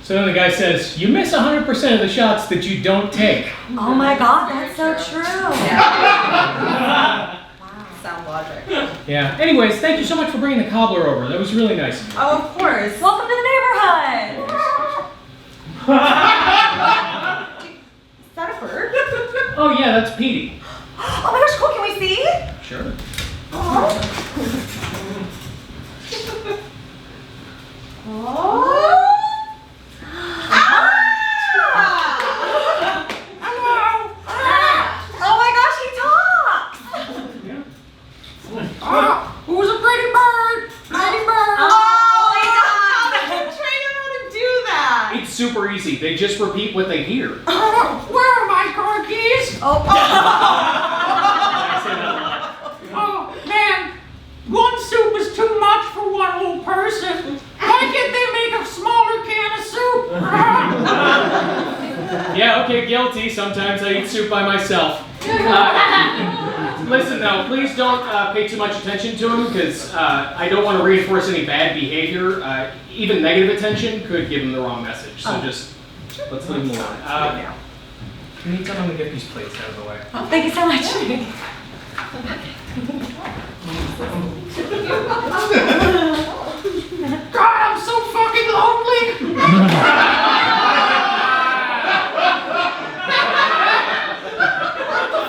So then the guy says, you miss 100% of the shots that you don't take. Oh my God, that's so true. Yeah. Sound logic. Yeah. Anyways, thank you so much for bringing the cobbler over. That was really nice of you. Oh, of course. Welcome to the neighborhood. Is that a bird? Oh yeah, that's Petey. Oh my gosh, cool, can we see? Sure. Oh. Who's a pretty bird? Pretty bird. Oh, train him how to do that. It's super easy. They just repeat what they hear. Where are my car keys? Oh. I say that a lot. Oh, man. One soup is too much for one whole person. Why can't they make a smaller can of soup? Yeah, okay, guilty. Sometimes I eat soup by myself. Listen though, please don't pay too much attention to him because I don't want to reinforce any bad behavior. Even negative attention could give him the wrong message. So just let's leave him alone. Can you tell him to get these plates out of the way? Oh, thank you so much. God, I'm so fucking lonely.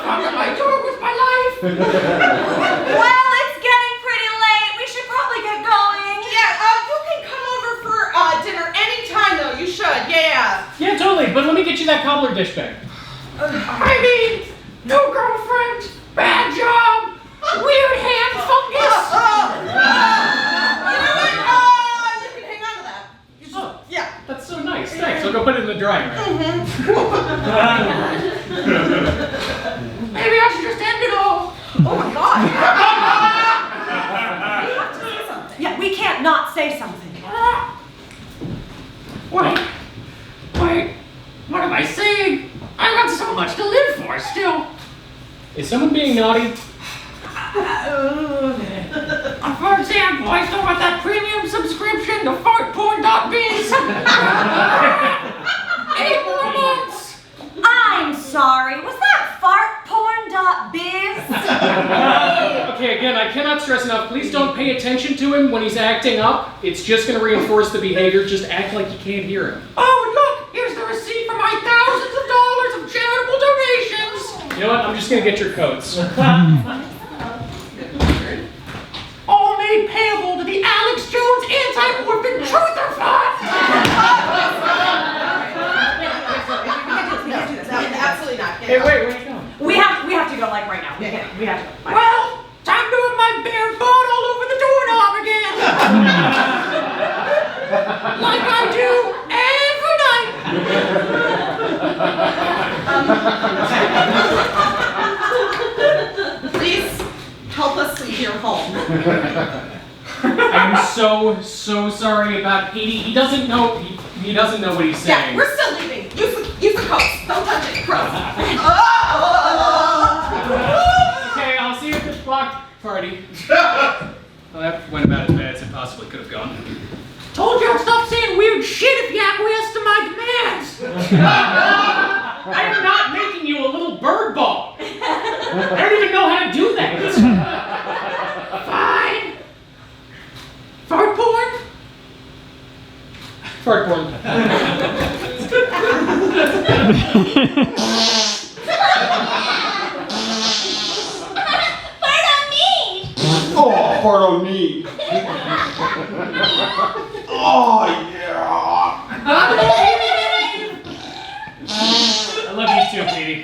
What am I doing with my life? Well, it's getting pretty late. We should probably get going. Yeah, you can come over for dinner anytime though. You should, yeah. Yeah, totally. But let me get you that cobbler dish bag. I mean, no girlfriend, bad job, weird hand fungus. You know what? You can hang on to that. Oh, Yeah. that's so nice. Thanks. I'll go put it in the dryer. Maybe I should just end it all. Oh my God. Yeah, we can't not say something. Wait, what am I saying? I got so much to live for still. Is someone being naughty? For example, I still got that premium subscription to fartporn.biz. 8 more months. I'm sorry, was that fartporn.biz? Okay, again, I cannot stress enough. Please don't pay attention to him when he's acting up. It's just going to reinforce the behavior. Just act like you can't hear him. Oh, and look, here's the receipt for my thousands of dollars of charitable donations. You know what? I'm just going to get your coats. All made payable to the Alex Jones Anti-Orphan Truther Fund. We can't do this. Absolutely not. Hey, wait, where are you going? We have to go like right now. We have to go. Bye. Well, time to have my bare butt all over the doorknob again. Like I do every night. Please help us leave your home. I'm so sorry about Petey. He doesn't know. He doesn't know what he's Yeah, saying. we're still leaving. Use the coats. Don't touch it. Gross. Okay, I'll see you at the block party. Well, that went about as bad as it possibly could have gone. Told you I'd stop saying weird shit if you acquiesced to my demands. I'm not making you a little bird ball. I don't even know how to do that. Fine. Fart porn? Fart porn. Oh, fart on me. Oh, yeah. I love you too, Petey.